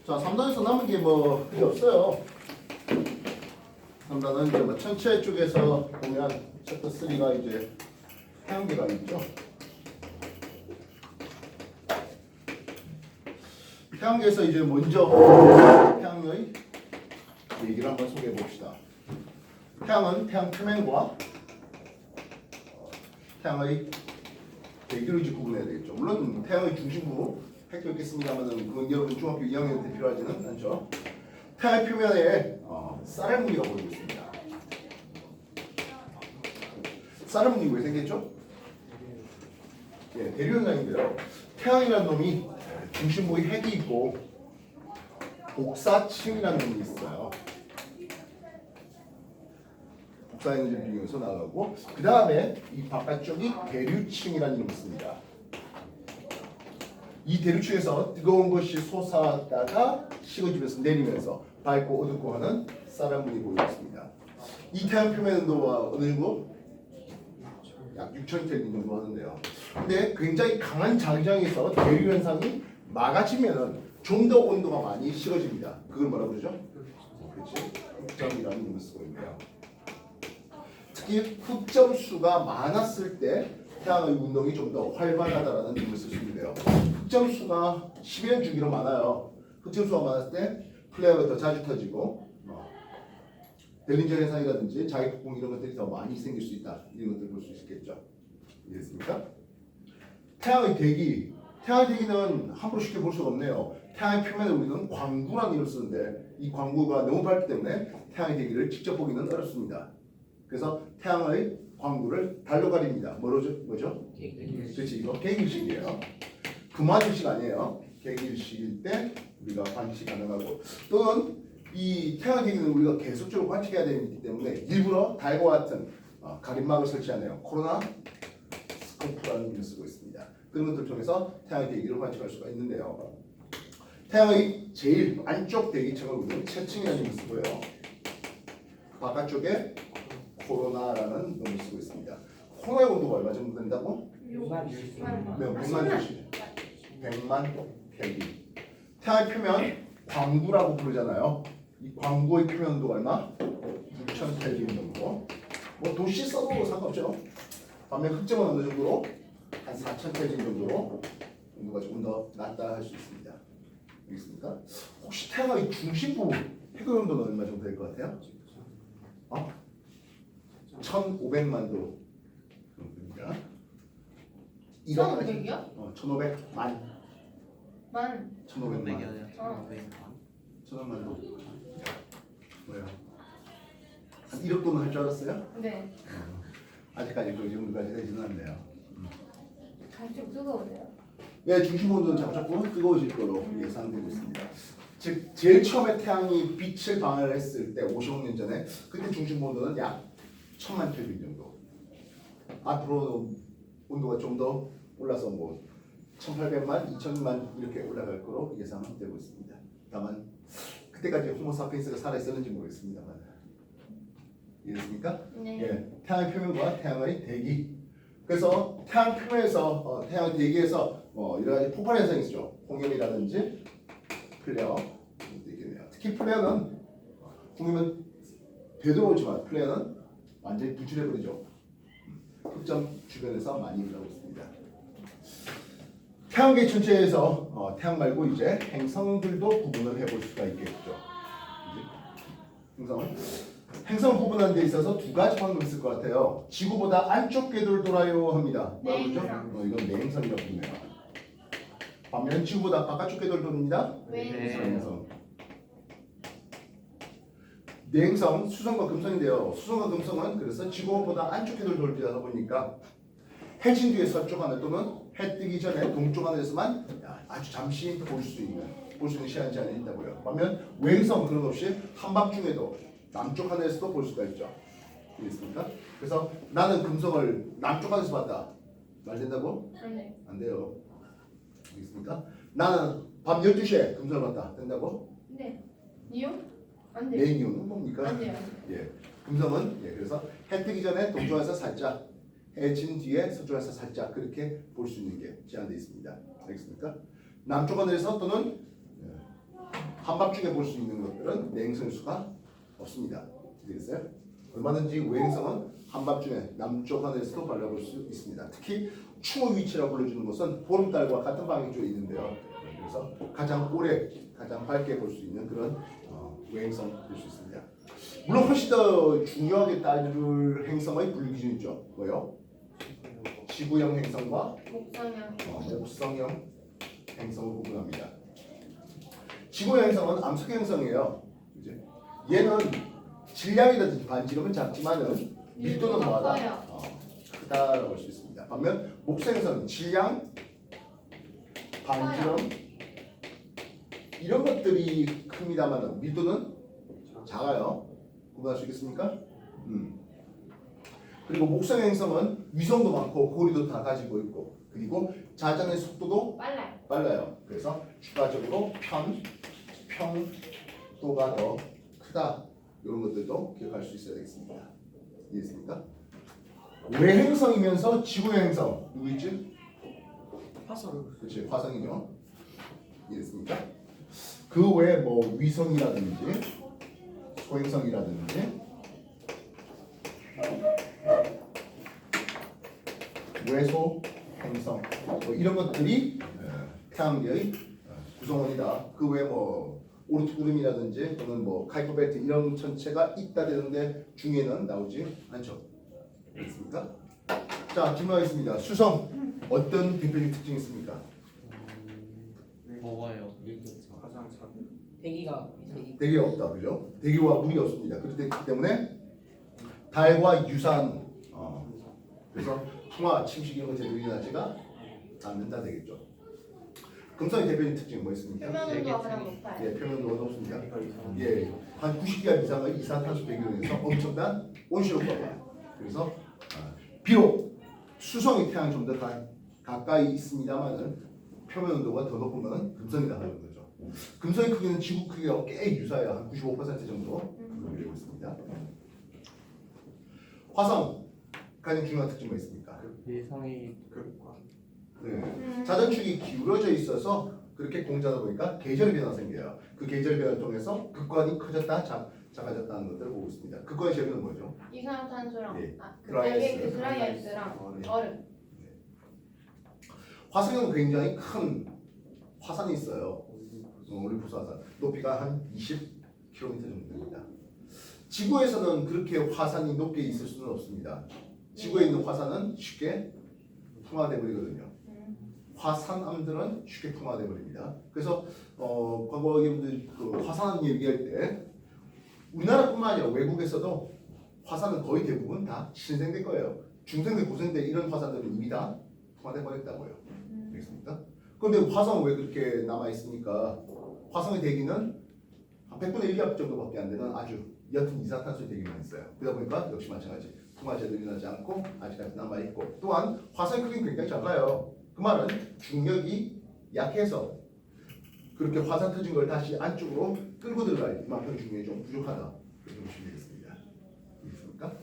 자, 3단에서 남은 게 뭐 그게 없어요. 3단은 이제 뭐 전체 쪽에서 보면 챕터 3가 이제 태양계가 있죠. 태양계에서 이제 먼저 태양의 얘기를 한번 소개해 봅시다. 태양은 태양 표면과 태양의 대기를 이제 구분해야 되겠죠. 물론 태양의 중심부 핵도 있겠습니다만은 그건 여러분 중학교 2학년 때 필요하지는 않죠. 태양의 표면에 쌀의 무늬가 보이고 있습니다. 쌀의 무늬 왜 생겼죠? 예, 대류현상인데요. 태양이라는 놈이 중심부에 핵이 있고 복사층이라는 놈이 있어요. 복사 에너지를 비용해서 나가고 그 다음에 이 바깥쪽이 대류층이라는 놈이 있습니다. 이 대류층에서 뜨거운 것이 솟았다가 식어지면서 내리면서 밝고 어둡고 하는 쌀한 무늬 보이고 있습니다. 이 태양 표면 온도가 어느 정도? 약 6,000켈빈 정도 하는데요. 근데 굉장히 강한 장장에서 대류 현상이 막아지면은 좀 더 온도가 많이 식어집니다. 그걸 뭐라고 그러죠? 그렇지? 흑점이라는 놈을 쓰고 있네요. 특히 흑점수가 많았을 때 태양의 운동이 좀 더 활발하다라는 놈을 쓸 수 있는데요. 흑점수가 10년 주기로 많아요. 흑점수가 많았을 때 플레어가 더 자주 터지고 델린저 현상이라든지 자기폭풍 이런 것들이 더 많이 생길 수 있다. 이런 것들 볼 수 있겠죠. 이해했습니까? 태양의 대기. 태양의 대기는 함부로 쉽게 볼 수가 없네요. 태양의 표면에 우리는 광구라는 이름을 쓰는데 이 광구가 너무 밝기 때문에 태양의 대기를 직접 보기는 어렵습니다. 그래서 태양의 광구를 달로 가립니다. 뭐죠? 그렇지, 이거 객일식이에요. 금화일식 아니에요. 객일식일 때 우리가 관측이 가능하고 또는 이 태양의 대기는 우리가 계속적으로 관측해야 되기 때문에 일부러 달과 같은 가림막을 설치하네요. 코로나 스코프라는 이름을 쓰고 있습니다. 그런 것들을 통해서 태양의 대기를 관측할 수가 있는데요. 태양의 제일 안쪽 대기층을 우리는 채층이라는 이름을 쓰고요. 바깥쪽에 코로나라는 놈을 쓰고 있습니다. 코로나의 온도가 얼마 정도 된다고? 100만 주시. 100만 켈빈. 태양의 표면 광구라고 부르잖아요. 이 광구의 표면 온도가 얼마? 6,000 켈빈 정도. 뭐 도시 써도 상관없죠. 반면 흑점은 어느 정도로? 한 4,000 켈빈 정도로 온도가 조금 더 낮다 할 수 있습니다. 알겠습니까? 혹시 태양의 중심부 핵의 온도는 얼마 정도 될 것 같아요? 1,500만 도 정도입니다. 1,500이요? 1,500만. 1,500만. 1,500만 도. 뭐요? 한 1억 도는 할 줄 알았어요? 네. 아직까지 그 정도까지 되지는 않네요. 좀 뜨거우세요? 네, 중심 온도는 자꾸 뜨거워질 거로 예상되고 있습니다. 즉 제일 처음에 태양이 빛을 방해를 했을 때 50억 년 전에 그때 중심 온도는 약 1,000만 켈빈 정도. 앞으로는 온도가 좀 더 올라서 뭐 1,800만, 2,000만 이렇게 올라갈 거로 예상되고 있습니다. 다만 그때까지 호모사피엔스가 살아 있었는지 모르겠습니다만. 이해됐습니까? 네. 예, 태양의 표면과 태양의 대기. 그래서 태양 표면에서 태양 대기에서 여러 가지 폭발 현상이 있죠. 홍염이라든지 플레어 있겠네요. 특히 플레어는 홍염은 되돌아오지만 플레어는 완전히 분출해버리죠. 흑점 주변에서 많이 일어나고 있습니다. 태양계 전체에서 태양 말고 이제 행성들도 구분을 해볼 수가 있겠죠. 행성을 구분하는 데 있어서 두 가지 방법이 있을 것 같아요. 지구보다 안쪽 궤도를 돌아요 합니다. 뭐라고 그러죠? 이건 내행성이라고 부르네요. 반면 지구보다 바깥쪽 궤도를 돕니다. 외행성. 내행성, 수성과 금성인데요. 수성과 금성은 그래서 지구보다 안쪽 궤도를 돌리다 보니까 해진 뒤에 서쪽 하늘 또는 해 뜨기 전에 동쪽 하늘에서만 아주 잠시 볼 수 있는 시간 제한이 있다고요. 반면 외행성 그런 없이 한밤중에도 남쪽 하늘에서도 볼 수가 있죠. 이해했습니까? 그래서 나는 금성을 남쪽 하늘에서 봤다. 말 된다고? 네. 안 돼요. 알겠습니까? 나는 밤 12시에 금성을 봤다. 된다고? 네. 이유? 안 내 돼요. 이유는 뭡니까? 안 돼요. 예. 금성은 그래서 해 뜨기 전에 동쪽에서 살짝 해진 뒤에 서쪽에서 살짝 그렇게 볼 수 있는 게 제한되어 있습니다. 알겠습니까? 남쪽 하늘에서 또는 한밤중에 볼 수 있는 것들은 내행성일 수가 없습니다. 되겠어요? 얼마든지 외행성은 한밤중에 남쪽 하늘에서도 발라볼 수 있습니다. 특히 추모 위치라고 불러주는 것은 보름달과 같은 방향 쪽에 있는데요. 그래서 가장 오래, 가장 밝게 볼 수 있는 그런 외행성 될 수 있습니다. 물론 훨씬 더 중요하게 따질 행성의 분류 기준이죠. 뭐요? 지구형 행성과 목성형. 목성형 행성을 구분합니다. 지구형 행성은 암석 행성이에요. 이제 얘는 질량이라든지 반지름은 작지만은 밀도는 뭐하다? 크다라고 할 수 있습니다. 반면 목성 행성은 질량, 반지름 이런 것들이 큽니다만은 밀도는 작아요. 구분할 수 있겠습니까? 그리고 목성 행성은 위성도 많고 고리도 다 가지고 있고 그리고 자전의 속도도 빨라요. 그래서 추가적으로 평도가 더 크다. 이런 것들도 기억할 수 있어야 되겠습니다. 이해했습니까? 외행성이면서 지구의 행성 누구 있지? 화성. 그렇지, 화성이죠. 이해했습니까? 그 외에 뭐 위성이라든지 소행성이라든지 외소 행성 뭐 이런 것들이 태양계의 구성원이다. 그 외에 뭐 오르트구름이라든지 또는 뭐 카이퍼벨트 이런 천체가 있다 되는데 중에는 나오지 않죠. 알겠습니까? 자, 질문하겠습니다. 수성 어떤 대표적 특징이 있습니까? 먹어요. 가장 작은. 대기가 대기가 없다, 그죠? 대기와 물이 없습니다. 그렇기 때문에 달과 유사한 그래서 풍화, 침식 이런 것 제대로 일어나지가 않는다 되겠죠. 금성의 대표적인 특징은 뭐 있습니까? 표면 온도가 가장 높아요. 예, 표면도가 높습니다. 대기가 이상. 예, 한 90기가 이상의 이산탄소 배기로 해서 엄청난 온실효과가. 그래서 비록 수성이 태양 좀 더 가까이 있습니다만은 표면 온도가 더 높은 것은 금성이다 하는 거죠. 금성의 크기는 지구 크기와 꽤 유사해요. 한 95% 정도 되고 있습니다. 화성 가장 중요한 특징이 뭐 있습니까? 예상이 극과. 네. 자전축이 기울어져 있어서 그렇게 공전하다 보니까 계절 변화 생겨요. 그 계절 변화를 통해서 극관이 커졌다, 작아졌다는 것들을 보고 있습니다. 극관의 제표는 뭐죠? 이산화탄소랑 예. 그 드라이 달걀 아이스. 그 드라이 아이스랑 얼음. 화성은 굉장히 큰 화산이 있어요. 올림푸스 화산. 높이가 한 20km 정도 됩니다. 지구에서는 그렇게 화산이 높게 있을 수는 없습니다. 지구에 있는 화산은 쉽게 풍화돼 버리거든요. 화산암들은 쉽게 풍화돼 버립니다. 그래서 과거 여러분들 그 화산 얘기할 때 우리나라뿐만 아니라 외국에서도 화산은 거의 대부분 다 신생될 거예요. 중생대, 고생대 이런 화산들은 이미 다 풍화돼 버렸다고요. 알겠습니까? 그런데 화성은 왜 그렇게 남아 있습니까? 화성의 대기는 한 100분의 1기압 정도밖에 안 되는 아주 옅은 이산탄소의 대기만 있어요. 그러다 보니까 역시 마찬가지 풍화제도 일어나지 않고 아직까지 남아 있고 또한 화성의 크기는 굉장히 작아요. 그 말은 중력이 약해서 그렇게 화산 터진 걸 다시 안쪽으로 끌고 들어갈 이만큼 중력이 좀 부족하다. 그렇게 보시면 되겠습니다. 알겠습니까?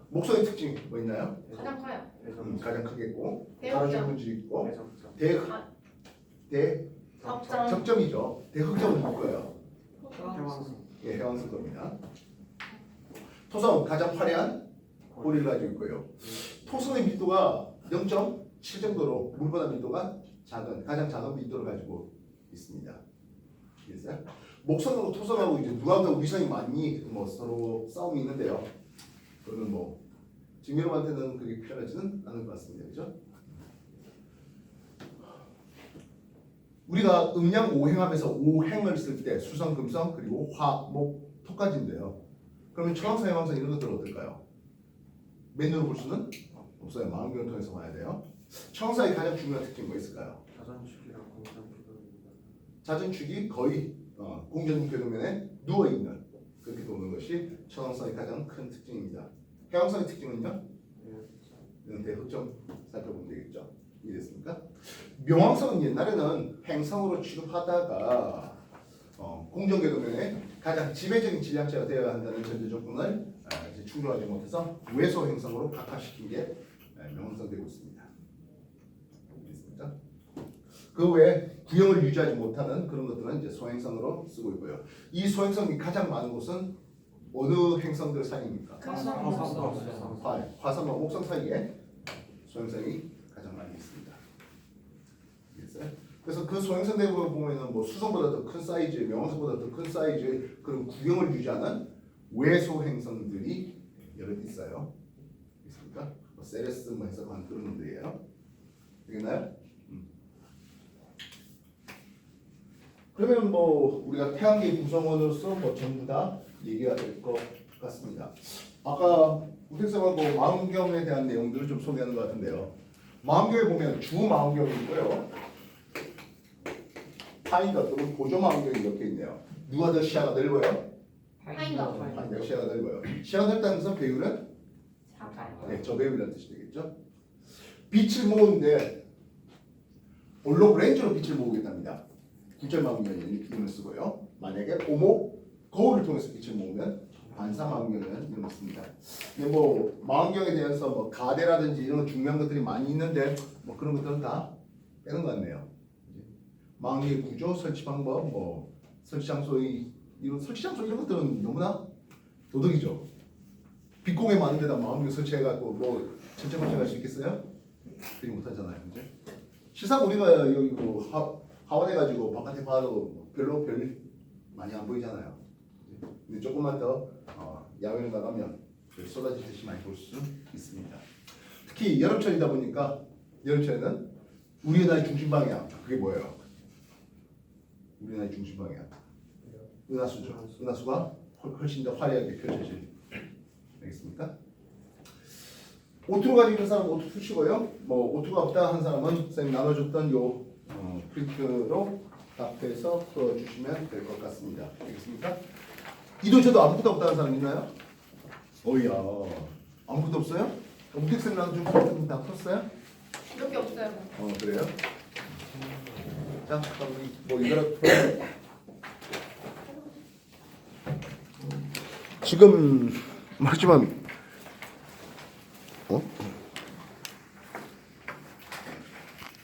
목성의 특징이 뭐 있나요? 가장 커요. 가장 크겠고 대흑점. 가로줄 문질이 있고 대성점. 대적점이죠. 대흑점은 누구예요? 해왕성. 예, 해왕성 겁니다. 토성은 가장 화려한 고리를 가지고 있고요. 토성의 밀도가 0.7 정도로 물보다 밀도가 가장 작은 밀도를 가지고 있습니다. 알겠어요? 목성하고 토성하고 이제 누가 더 위성이 많니 뭐 서로 싸움이 있는데요. 그거는 뭐 지금 여러분한테는 그게 편하지는 않을 것 같습니다. 그죠? 우리가 음양 5행합에서 5행을 쓸 때 수성, 금성, 그리고 화, 목, 토까지인데요. 그러면 천왕성, 해왕성 이런 것들은 어떨까요? 맨눈으로 볼 수는 없어요. 망원경을 통해서 봐야 돼요. 천왕성의 가장 중요한 특징이 뭐 있을까요? 자전축이랑 공전축입니다. 자전축이 거의 공전 궤도면에 누워있는 그렇게 도는 것이 천왕성의 가장 큰 특징입니다. 해왕성의 특징은요? 이런 대흑점 살펴보면 되겠죠. 이해됐습니까? 명왕성은 옛날에는 행성으로 취급하다가 공전 궤도면에 가장 지배적인 질량체가 되어야 한다는 전제 조건을 이제 충족하지 못해서 외소 행성으로 각화시킨 게 명사되고 있습니다. 알겠습니까? 그 외에 구형을 유지하지 못하는 그런 것들은 이제 소행성으로 쓰고 있고요. 이 소행성이 가장 많은 곳은 어느 행성들 사이입니까? 화성과 목성 사이에 소행성이 가장 많이 있습니다. 알겠어요? 그래서 그 소행성 대부분 보면은 뭐 수성보다 더 큰 사이즈, 명성보다 더 큰 사이즈 그런 구형을 유지하는 외소 행성들이 여러 개 있어요. 있습니까? 뭐 세레스 뭐 해석한 그런 놈들이에요. 되겠나요? 그러면 뭐 우리가 태양계 구성원으로서 뭐 전부 다 얘기가 될 것 같습니다. 아까 우택성하고 망원경에 대한 내용들을 좀 소개하는 것 같은데요. 망원경에 보면 주 망원경이 있고요. 파인더 또는 보조 망원경이 이렇게 있네요. 누가 더 시야가 넓어요? 파인더. 파인더 시야가 넓어요. 시야가 넓다는 것은 배율은 작아요. 네, 저배율이라는 뜻이 되겠죠. 빛을 모으는데 올로그랜저로 빛을 모으겠답니다. 굴절 망원경은 이름을 쓰고요. 만약에 오목 거울을 통해서 빛을 모으면 반사 망원경은 이름을 씁니다. 근데 뭐 망원경에 대해서 뭐 가대라든지 이런 중요한 것들이 많이 있는데 뭐 그런 것들은 다 빼는 것 같네요. 망원경의 구조, 설치 방법, 뭐 설치 장소의 이런 설치 장소 이런 것들은 너무나 도덕이죠. 빛공에 많은 데다 망원경 설치해갖고 뭐 전체 발전할 수 있겠어요? 그리 못하잖아요, 이제. 실상 우리가 여기 뭐 하원해가지고 바깥에 봐도 별로 별 많이 안 보이잖아요. 근데 조금만 더 야외로 나가면 쏟아지듯이 많이 볼 수 있습니다. 특히 여름철이다 보니까 여름철에는 우리나라의 중심 방향 그게 뭐예요? 우리나라의 중심 방향 은하수죠. 은하수가 훨씬 더 화려하게 펼쳐질. 알겠습니까? 오투로 가지고 있는 사람은 오투 푸시고요. 뭐 오투가 없다 한 사람은 선생님 나눠줬던 요 프린트로 답해서 풀어주시면 될 것 같습니다. 알겠습니까? 이도 저도 아무것도 없다는 사람 있나요? 어이야 아무것도 없어요? 우택생 나눠준 프린트 다 풀었어요? 이렇게 없어요. 그래요? 자 그럼 우리 뭐 이거를 풀어요. 지금 하지만